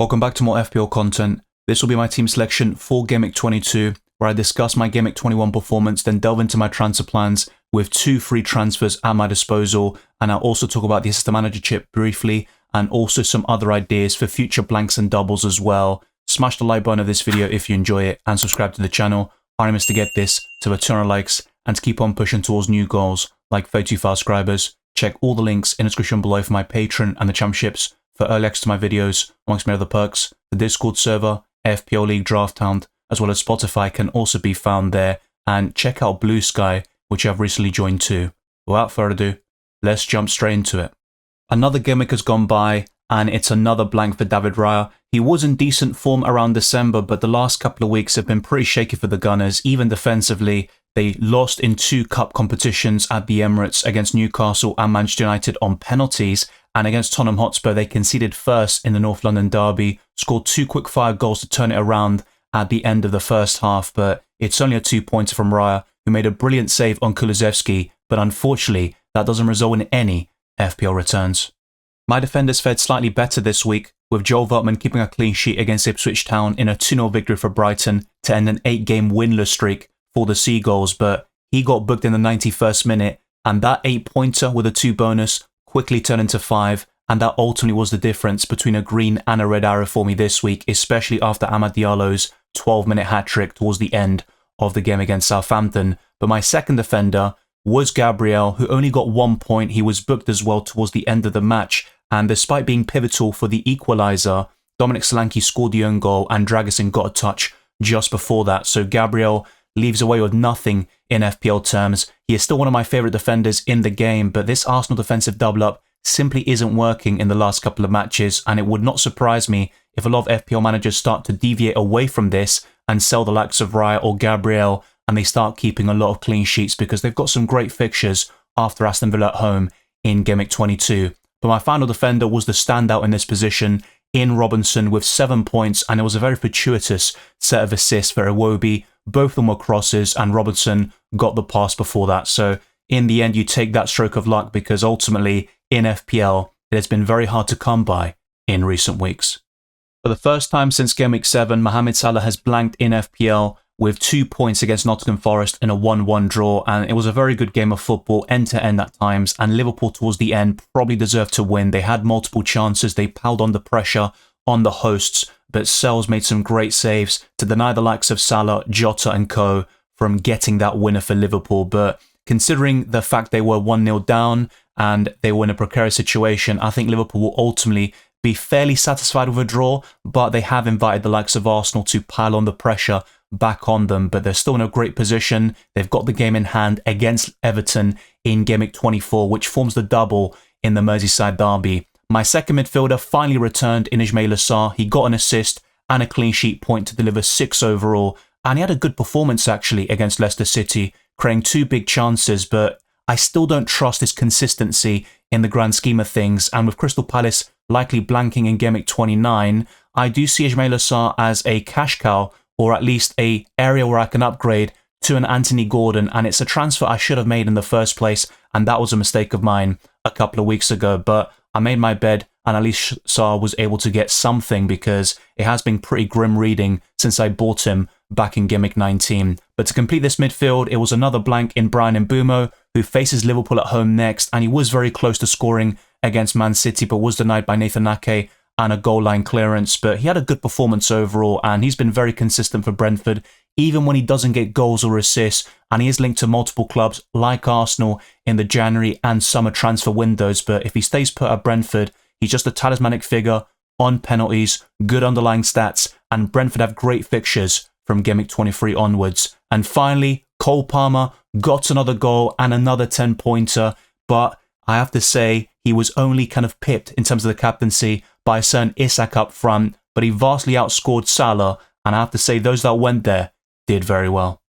Welcome back to more FPL content. This will be my team selection for Gameweek 22, where I discuss my Gameweek 21 performance, then delve into my transfer plans with 2 free transfers at my disposal, and I'll also talk about the assistant manager chip briefly, and also some other ideas for future blanks and doubles as well. Smash the like button of this video if you enjoy it, and subscribe to the channel. Our aim is to get this to a ton of likes, and to keep on pushing towards new goals, like 32,000 subscribers. Check all the links in the description below for my Patreon and the championships, for early access to my videos, amongst many other perks. The Discord server, FPL League Drafthound, as well as Spotify can also be found there, and check out Blue Sky, which I've recently joined too. Without further ado, let's jump straight into it. Another Gameweek has gone by, and it's another blank for David Raya. He was in decent form around December, but the last couple of weeks have been pretty shaky for the Gunners, even defensively. They lost in 2 cup competitions at the Emirates against Newcastle and Manchester United on penalties, and against Tottenham Hotspur they conceded first in the North London derby, scored 2 quick-fire goals to turn it around at the end of the first half, but it's only a 2-pointer from Raya, who made a brilliant save on Kulusevski, but unfortunately that doesn't result in any FPL returns. My defenders fared slightly better this week, with Joel Veltman keeping a clean sheet against Ipswich Town in a 2-0 victory for Brighton to end an 8-game winless streak for the Seagulls, but he got booked in the 91st minute, and that 8-pointer with a 2 bonus quickly turned into 5, and that ultimately was the difference between a green and a red arrow for me this week, especially after Amad Diallo's 12-minute hat-trick towards the end of the game against Southampton. But my second defender was Gabriel, who only got 1 point. He was booked as well towards the end of the match, and despite being pivotal for the equaliser, Dominic Solanke scored the own goal and Dragusin got a touch just before that, so Gabriel leaves away with nothing in FPL terms. He is still one of my favourite defenders in the game, but this Arsenal defensive double-up simply isn't working in the last couple of matches, and it would not surprise me if a lot of FPL managers start to deviate away from this and sell the likes of Raya or Gabriel, and they start keeping a lot of clean sheets because they've got some great fixtures after Aston Villa at home in Gameweek 22. But my final defender was the standout in this position in Robinson with 7 points, and it was a very fortuitous set of assists for Iwobi. Both of them were crosses, and Robinson got the pass before that. So in the end, you take that stroke of luck because ultimately in FPL, it has been very hard to come by in recent weeks. For the first time since Gameweek 7, Mohamed Salah has blanked in FPL with 2 points against Nottingham Forest in a 1-1 draw, and it was a very good game of football, end-to-end at times, and Liverpool towards the end probably deserved to win. They had multiple chances, they piled on the pressure on the hosts, but Sells made some great saves to deny the likes of Salah, Jota and co from getting that winner for Liverpool. But considering the fact they were 1-0 down and they were in a precarious situation, I think Liverpool will ultimately be fairly satisfied with a draw, but they have invited the likes of Arsenal to pile on the pressure back on them, but they're still in a great position. They've got the game in hand against Everton in Gameweek 24, which forms the double in the Merseyside derby. My second midfielder finally returned in Ismaila Sarr. He got an assist and a clean sheet point to deliver 6 overall, and he had a good performance actually against Leicester City, creating 2 big chances, but I still don't trust his consistency in the grand scheme of things, and with Crystal Palace likely blanking in Gameweek 29, I do see Ismaila Sarr as a cash cow, or at least a area where I can upgrade to an Anthony Gordon, and it's a transfer I should have made in the first place, and that was a mistake of mine a couple of weeks ago, but I made my bed and at least Sarr was able to get something because it has been pretty grim reading since I bought him back in Gameweek 19. But to complete this midfield, it was another blank in Brian Mbeumo, who faces Liverpool at home next, and he was very close to scoring against Man City but was denied by Nathan Ake and a goal line clearance, but he had a good performance overall and he's been very consistent for Brentford even when he doesn't get goals or assists, and he is linked to multiple clubs like Arsenal in the January and summer transfer windows, but if he stays put at Brentford, he's just a talismanic figure on penalties, good underlying stats, and Brentford have great fixtures from Gameweek 23 onwards. And finally, Cole Palmer got another goal and another 10-pointer, but I have to say he was only kind of pipped in terms of the captaincy by a certain Isak up front, but he vastly outscored Salah, and I have to say those that went there did very well.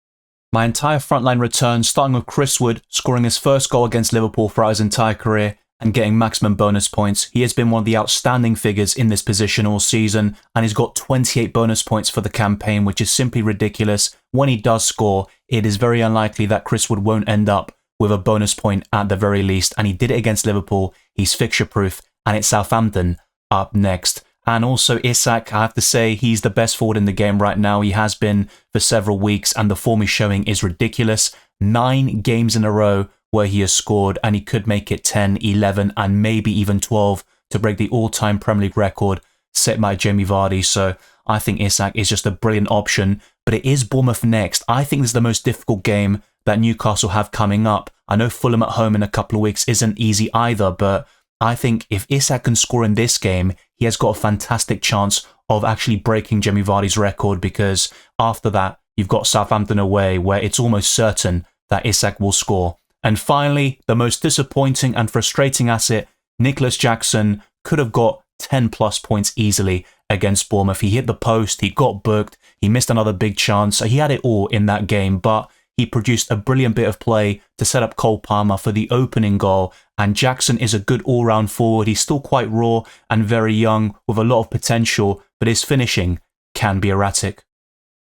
My entire frontline returns, starting with Chris Wood scoring his first goal against Liverpool throughout his entire career and getting maximum bonus points. He has been one of the outstanding figures in this position all season, and he's got 28 bonus points for the campaign, which is simply ridiculous. When he does score, it is very unlikely that Chris Wood won't end up with a bonus point at the very least, and he did it against Liverpool. He's fixture proof, and it's Southampton up next. And also Isak, I have to say, he's the best forward in the game right now. He has been for several weeks, and the form he's showing is ridiculous. 9 games in a row where he has scored, and he could make it 10, 11, and maybe even 12 to break the all-time Premier League record set by Jamie Vardy. So I think Isak is just a brilliant option, but it is Bournemouth next. I think this is the most difficult game that Newcastle have coming up. I know Fulham at home in a couple of weeks isn't easy either, but I think if Isak can score in this game, he has got a fantastic chance of actually breaking Jamie Vardy's record, because after that, you've got Southampton away where it's almost certain that Isak will score. And finally, the most disappointing and frustrating asset, Nicholas Jackson, could have got 10 plus points easily against Bournemouth. He hit the post, he got booked, he missed another big chance. He had it all in that game, but he produced a brilliant bit of play to set up Cole Palmer for the opening goal. And Jackson is a good all-round forward. He's still quite raw and very young with a lot of potential, but his finishing can be erratic.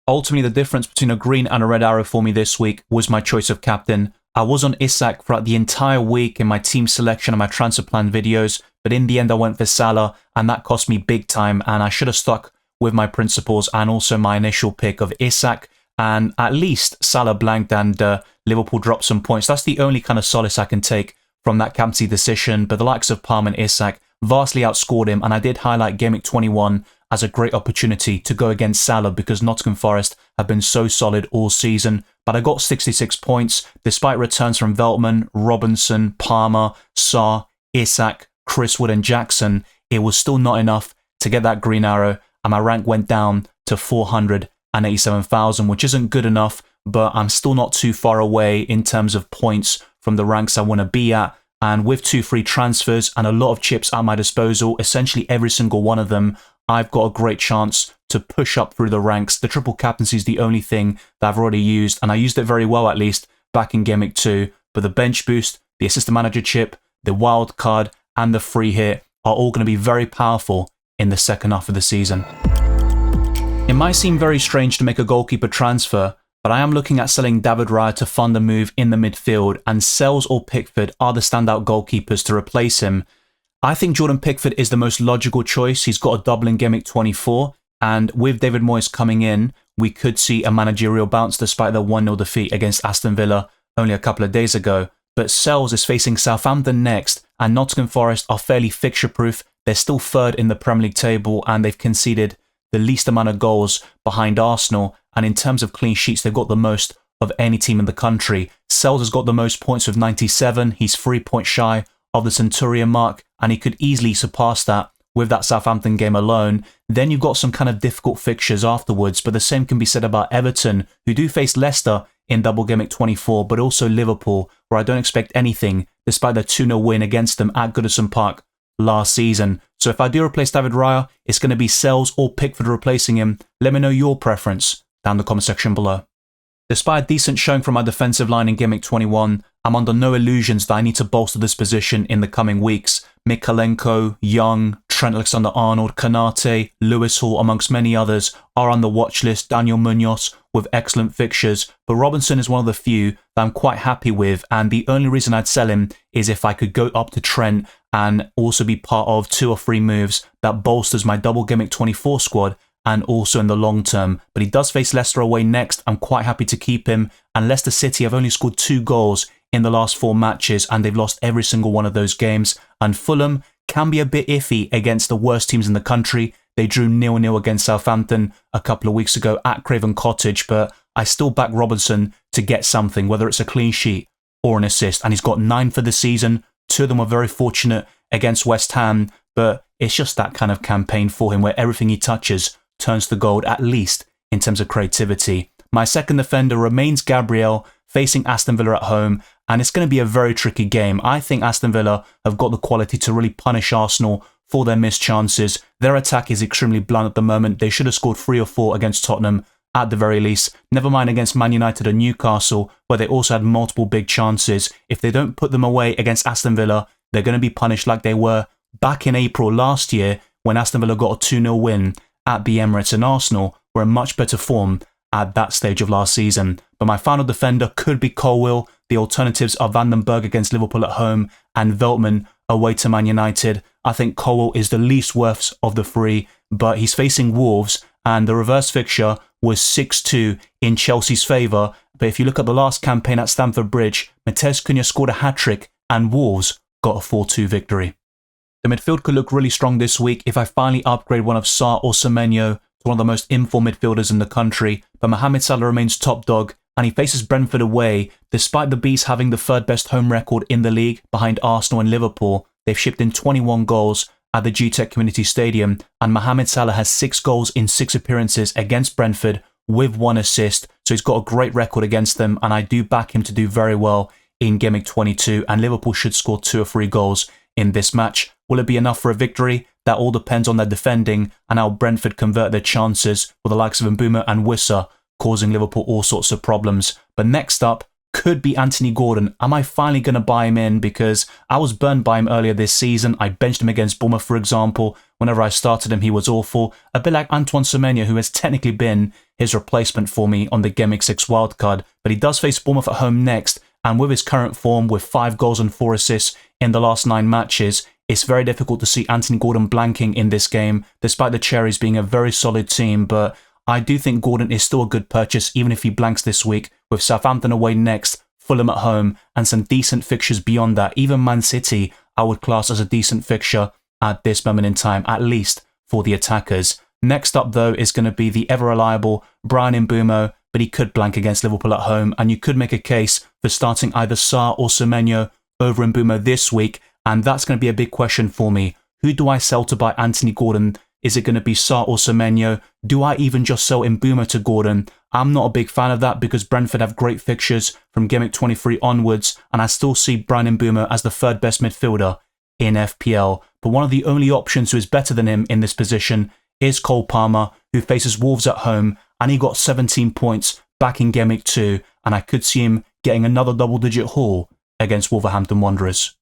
Ultimately, the difference between a green and a red arrow for me this week was my choice of captain. I was on Isak throughout the entire week in my team selection and my transfer plan videos, but in the end I went for Salah, and that cost me big time, and I should have stuck with my principles and also my initial pick of Isak, and at least Salah blanked and Liverpool dropped some points. That's the only kind of solace I can take from that captaincy decision, but the likes of Palmer and Isak vastly outscored him, and I did highlight Gameweek 21 as a great opportunity to go against Salah because Nottingham Forest have been so solid all season. But I got 66 points despite returns from Veltman, Robinson, Palmer, Sarr, Isak, Chris Wood and Jackson. It was still not enough to get that green arrow, and my rank went down to 487,000, which isn't good enough, but I'm still not too far away in terms of points from the ranks I want to be at. And with 2 free transfers and a lot of chips at my disposal, essentially every single one of them, I've got a great chance to push up through the ranks. The triple captaincy is the only thing that I've already used, and I used it very well at least back in Gameweek 2. But the bench boost, the assistant manager chip, the wild card, and the free hit are all going to be very powerful in the second half of the season. It might seem very strange to make a goalkeeper transfer, but I am looking at selling David Raya to fund a move in the midfield, and Sells or Pickford are the standout goalkeepers to replace him. I think Jordan Pickford is the most logical choice. He's got a double in Gameweek 24, and with David Moyes coming in, we could see a managerial bounce despite the 1-0 defeat against Aston Villa only a couple of days ago. But Sells is facing Southampton next, and Nottingham Forest are fairly fixture-proof. They're still third in the Premier League table, and they've conceded the least amount of goals behind Arsenal, and in terms of clean sheets, they've got the most of any team in the country. Sells has got the most points with 97. He's 3 points shy of the Centurion mark, and he could easily surpass that with that Southampton game alone. Then you've got some kind of difficult fixtures afterwards, but the same can be said about Everton, who do face Leicester in Double Gameweek 24, but also Liverpool, where I don't expect anything despite the 2-0 win against them at Goodison Park last season. So if I do replace David Raya, it's going to be Sells or Pickford replacing him. Let me know your preference down the comment section below. Despite a decent showing from my defensive line in Gameweek 21, I'm under no illusions that I need to bolster this position in the coming weeks. Mikalenko, Young, Trent Alexander-Arnold, Kanate, Lewis Hall, amongst many others, are on the watch list. Daniel Munoz with excellent fixtures, but Robinson is one of the few that I'm quite happy with, and the only reason I'd sell him is if I could go up to Trent and also be part of 2 or 3 moves that bolsters my Double Gameweek 24 squad, and also in the long term. But he does face Leicester away next. I'm quite happy to keep him, and Leicester City have only scored 2 goals in the last 4 matches, and they've lost every single one of those games. And Fulham can be a bit iffy against the worst teams in the country. They drew 0-0 against Southampton a couple of weeks ago at Craven Cottage, but I still back Robinson to get something, whether it's a clean sheet or an assist, and he's got 9 for the season. 2 of them were very fortunate against West Ham, but it's just that kind of campaign for him where everything he touches turns to gold, at least in terms of creativity. My second defender remains Gabriel, facing Aston Villa at home, and it's going to be a very tricky game. I think Aston Villa have got the quality to really punish Arsenal for their missed chances. Their attack is extremely blunt at the moment. They should have scored 3 or 4 against Tottenham at the very least. Never mind against Man United and Newcastle, where they also had multiple big chances. If they don't put them away against Aston Villa, they're going to be punished like they were back in April last year when Aston Villa got a 2-0 win at the Emirates, and Arsenal were in much better form at that stage of last season. But my final defender could be Colwill. The alternatives are Van den Berg against Liverpool at home and Veltman away to Man United. I think Colwill is the least worth of the three, but he's facing Wolves, and the reverse fixture was 6-2 in Chelsea's favour. But if you look at the last campaign at Stamford Bridge, Matheus Cunha scored a hat-trick, and Wolves got a 4-2 victory. The midfield could look really strong this week if I finally upgrade one of Salah or Semenyo to one of the most informed midfielders in the country, but Mohamed Salah remains top dog, and he faces Brentford away. Despite the Bees having the third best home record in the league behind Arsenal and Liverpool, they've shipped in 21 goals at the GTEC Community Stadium, and Mohamed Salah has 6 goals in 6 appearances against Brentford with 1 assist, so he's got a great record against them, and I do back him to do very well in Gameweek 22, and Liverpool should score 2 or 3 goals in this match. Will it be enough for a victory? That all depends on their defending and how Brentford convert their chances with the likes of Mbeumo and Wissa causing Liverpool all sorts of problems. But next up could be Anthony Gordon. Am I finally going to buy him in? Because I was burned by him earlier this season. I benched him against Bournemouth, for example. Whenever I started him, he was awful. A bit like Antoine Semenyo, who has technically been his replacement for me on the Gameweek 6 wildcard. But he does face Bournemouth at home next, and with his current form, with 5 goals and 4 assists in the last 9 matches, it's very difficult to see Anthony Gordon blanking in this game, despite the Cherries being a very solid team. But I do think Gordon is still a good purchase, even if he blanks this week, with Southampton away next, Fulham at home, and some decent fixtures beyond that. Even Man City, I would class as a decent fixture at this moment in time, at least for the attackers. Next up, though, is going to be the ever-reliable Brian Mbeumo, but he could blank against Liverpool at home, and you could make a case for starting either Sarr or Semenyo over Mbeumo this week, and that's going to be a big question for me. Who do I sell to buy Anthony Gordon? Is it going to be Sarr or Semenyo? Do I even just sell Mbeumo to Gordon? I'm not a big fan of that because Brentford have great fixtures from Gameweek 23 onwards, and I still see Brian Mbeumo as the 3rd best midfielder in FPL. But one of the only options who is better than him in this position is Cole Palmer, who faces Wolves at home, and he got 17 points back in Gameweek 2, and I could see him getting another double-digit haul against Wolverhampton Wanderers.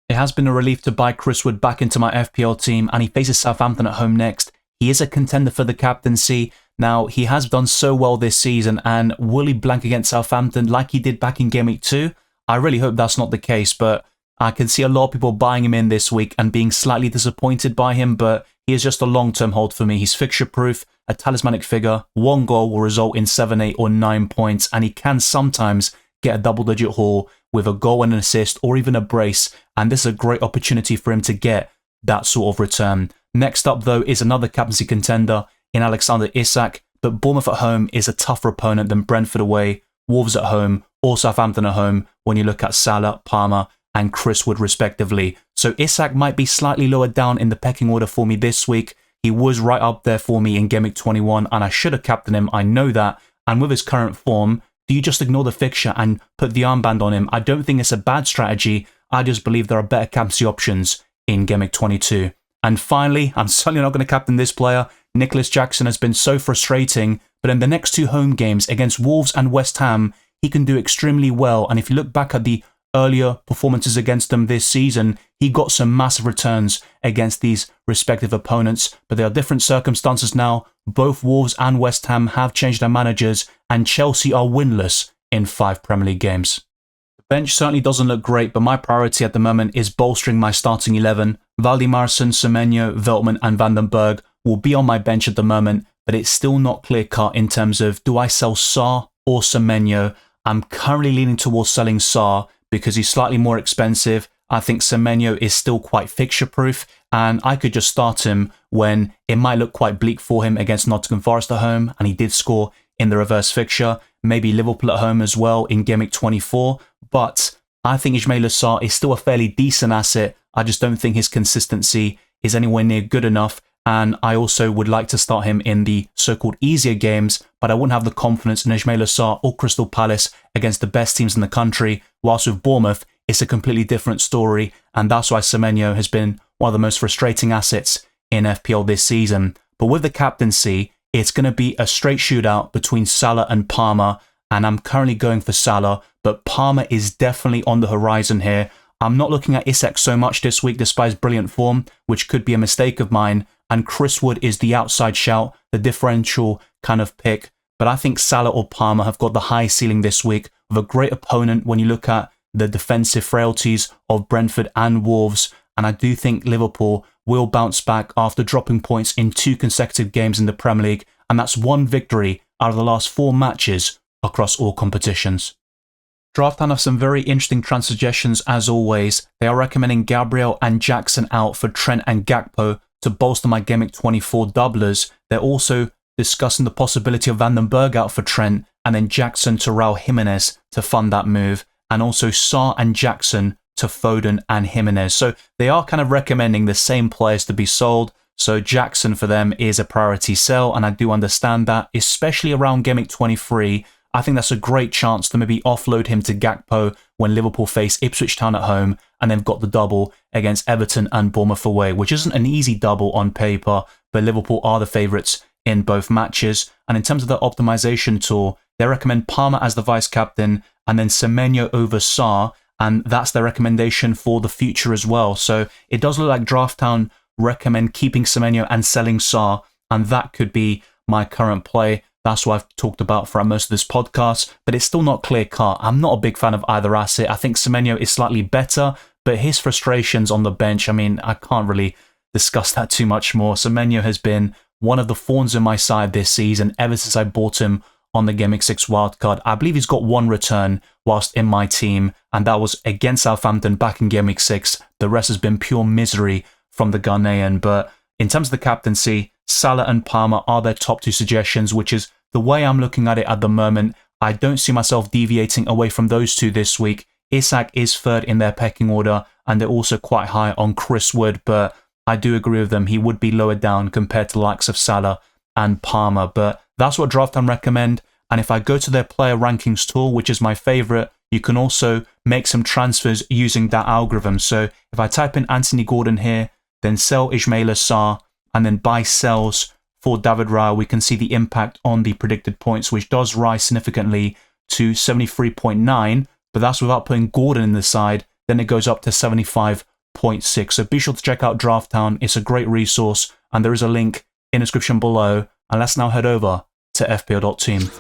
It has been a relief to buy Chris Wood back into my FPL team, and he faces Southampton at home next. He is a contender for the captaincy. Now, he has done so well this season, and will he blank against Southampton like he did back in Gameweek 2? I really hope that's not the case, but I can see a lot of people buying him in this week and being slightly disappointed by him, but he is just a long-term hold for me. He's fixture-proof, a talismanic figure. 1 goal will result in 7, 8, or 9 points, and he can sometimes get a double-digit haul with a goal and an assist or even a brace, and this is a great opportunity for him to get that sort of return. Next up, though, is another captaincy contender in Alexander Isak, but Bournemouth at home is a tougher opponent than Brentford away, Wolves at home, or Southampton at home when you look at Salah, Palmer, and Chris Wood respectively. So Isak might be slightly lower down in the pecking order for me this week. He was right up there for me in Gameweek 21, and I should have captained him, I know that, and with his current form, do you just ignore the fixture and put the armband on him? I don't think it's a bad strategy. I just believe there are better captaincy options in Gameweek 22. And finally, I'm certainly not going to captain this player. Nicholas Jackson has been so frustrating, but in the next 2 home games against Wolves and West Ham, he can do extremely well. And if you look back at the earlier performances against them this season, he got some massive returns against these respective opponents. But there are different circumstances now. Both Wolves and West Ham have changed their managers, and Chelsea are winless in 5 Premier League games. The bench certainly doesn't look great, but my priority at the moment is bolstering my starting 11. Valdimarsson, Semenyo, Veltman and Van den Berg will be on my bench at the moment, but it's still not clear-cut in terms of do I sell Sarr or Semenyo. I'm currently leaning towards selling Sarr because he's slightly more expensive. I think Semenyo is still quite fixture-proof, and I could just start him when it might look quite bleak for him against Nottingham Forest at home, and he did score in the reverse fixture. Maybe Liverpool at home as well in Gameweek 24, but I think Ismaila Sarr is still a fairly decent asset. I just don't think his consistency is anywhere near good enough, and I also would like to start him in the so-called easier games, but I wouldn't have the confidence in Ismaila Sarr or Crystal Palace against the best teams in the country, whilst with Bournemouth, it's a completely different story, and that's why Semenyo has been one of the most frustrating assets in FPL this season. But with the captaincy, it's going to be a straight shootout between Salah and Palmer, and I'm currently going for Salah, but Palmer is definitely on the horizon here. I'm not looking at Isak so much this week despite his brilliant form, which could be a mistake of mine, and Chris Wood is the outside shout, the differential kind of pick, but I think Salah or Palmer have got the high ceiling this week with a great opponent when you look at the defensive frailties of Brentford and Wolves, and I do think Liverpool will bounce back after dropping points in 2 consecutive games in the Premier League, and that's 1 victory out of the last 4 matches across all competitions. Drafthound have some very interesting transfer suggestions as always. They are recommending Gabriel and Jackson out for Trent and Gakpo to bolster my Gameweek 24 doublers. They're also discussing the possibility of Van den Berg out for Trent, and then Jackson to Raul Jimenez to fund that move, and also Sarr and Jackson to Foden and Jimenez. So they are kind of recommending the same players to be sold. So Jackson for them is a priority sell, and I do understand that, especially around Gameweek 23. I think that's a great chance to maybe offload him to Gakpo when Liverpool face Ipswich Town at home, and they've got the double against Everton and Bournemouth away, which isn't an easy double on paper, but Liverpool are the favourites in both matches. And in terms of the optimization tool, they recommend Palmer as the vice-captain and then Semenyo over Sarr, and that's their recommendation for the future as well. So it does look like Drafthound recommend keeping Semenyo and selling Sarr, and that could be my current play. That's what I've talked about for most of this podcast, but it's still not clear-cut. I'm not a big fan of either asset. I think Semenyo is slightly better, but his frustrations on the bench, I mean, I can't really discuss that too much more. Semenyo has been one of the thorns in my side this season ever since I bought him on the Gameweek 6 wildcard. I believe he's got 1 return whilst in my team, and that was against Southampton back in Gameweek 6. The rest has been pure misery from the Ghanaian. But in terms of the captaincy, Salah and Palmer are their top 2 suggestions, which is the way I'm looking at it at the moment. I don't see myself deviating away from those 2 this week. Isak is 3rd in their pecking order, and they're also quite high on Chris Wood, but I do agree with them. He would be lower down compared to the likes of Salah and Palmer, but that's what Drafthound recommend. And if I go to their player rankings tool, which is my favorite, you can also make some transfers using that algorithm. So if I type in Anthony Gordon here, then sell Ismaila Sarr, and then buy sells for David Raya, we can see the impact on the predicted points, which does rise significantly to 73.9, but that's without putting Gordon in the side. Then it goes up to 75.6. So be sure to check out Drafthound. It's a great resource, and there is a link in the description below. And let's now head over to fpl.team.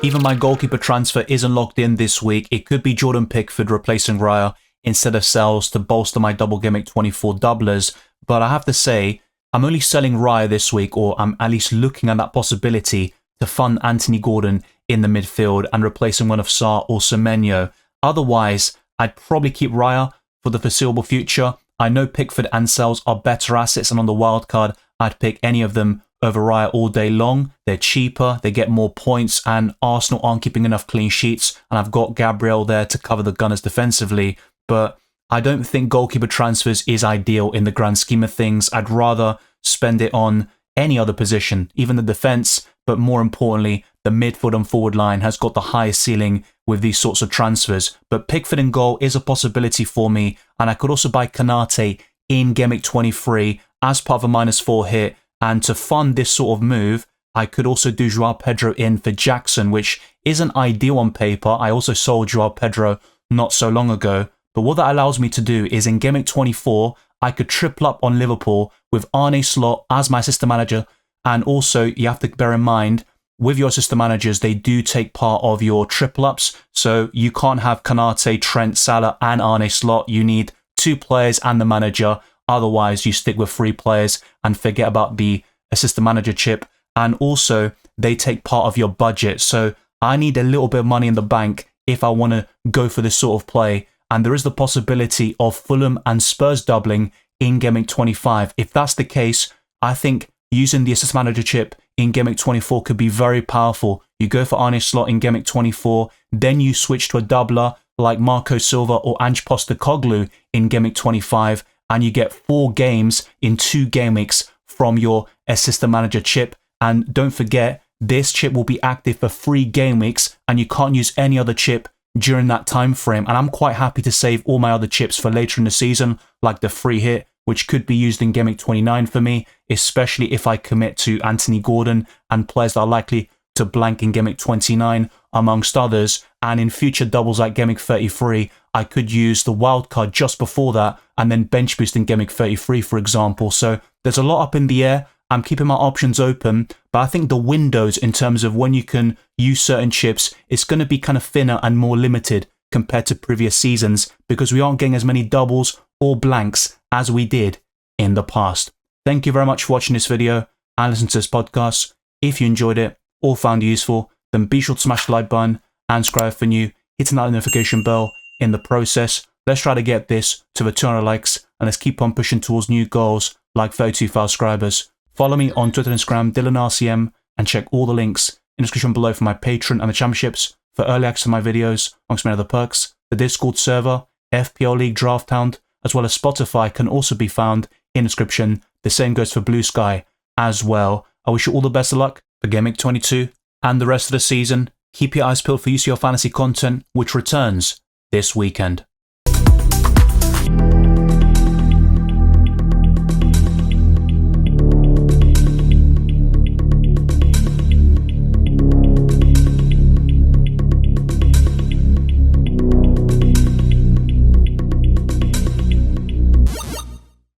Even my goalkeeper transfer isn't locked in this week. It could be Jordan Pickford replacing Raya instead of Sells to bolster my Double Gameweek 24 doublers, but I have to say, I'm only selling Raya this week, or I'm at least looking at that possibility to fund Anthony Gordon in the midfield and replacing one of Sarr or Semenyo. Otherwise, I'd probably keep Raya for the foreseeable future. I know Pickford and Sells are better assets, and on the wildcard, I'd pick any of them over Raya all day long. They're cheaper, they get more points, and Arsenal aren't keeping enough clean sheets, and I've got Gabriel there to cover the Gunners defensively. But I don't think goalkeeper transfers is ideal in the grand scheme of things. I'd rather spend it on any other position, even the defence, but more importantly, the midfield and forward line has got the highest ceiling with these sorts of transfers. But Pickford in goal is a possibility for me, and I could also buy Kanate in Gameweek 23 as part of a -4 hit, and to fund this sort of move, I could also do Joao Pedro in for Jackson, which isn't ideal on paper. I also sold Joao Pedro not so long ago, but what that allows me to do is in Gameweek 24, I could triple up on Liverpool with Arne Slot as my assistant manager, and also you have to bear in mind, with your assistant managers, they do take part of your triple ups, so you can't have Kanate, Trent, Salah and Arne Slot. You need 2 players and the manager. Otherwise, you stick with 3 players and forget about the assistant manager chip. And also, they take part of your budget. So I need a little bit of money in the bank if I want to go for this sort of play. And there is the possibility of Fulham and Spurs doubling in Gameweek 25. If that's the case, I think using the assistant manager chip in Gameweek 24 could be very powerful. You go for Arne Slot in Gameweek 24, then you switch to a doubler like Marco Silva or Ange Postecoglou in Gameweek 25, and you get 4 games in 2 game weeks from your assistant manager chip. And don't forget, this chip will be active for 3 game weeks, and you can't use any other chip during that time frame. And I'm quite happy to save all my other chips for later in the season, like the free hit, which could be used in Gameweek 29 for me, especially if I commit to Anthony Gordon and players that are likely to blank in Gameweek 29, amongst others. And in future doubles like Gameweek 33, I could use the wildcard just before that and then bench boost in Gameweek 33, for example. So there's a lot up in the air. I'm keeping my options open, but I think the windows in terms of when you can use certain chips, it's going to be kind of thinner and more limited compared to previous seasons because we aren't getting as many doubles or blanks as we did in the past. Thank you very much for watching this video and listening to this podcast. If you enjoyed it or found it useful, then be sure to smash the like button and subscribe for new, hitting that notification bell in the process. Let's try to get this to the 200 likes and let's keep on pushing towards new goals like 32,000 subscribers. Follow me on Twitter and Instagram, DylanRCM, and check all the links in the description below for my Patreon and the championships, for early access to my videos, amongst many other perks. The Discord server, FPL League Drafthound, as well as Spotify can also be found in the description. The same goes for Blue Sky as well. I wish you all the best of luck for Game Week 22 and the rest of the season. Keep your eyes peeled for UCL fantasy content, which returns this weekend.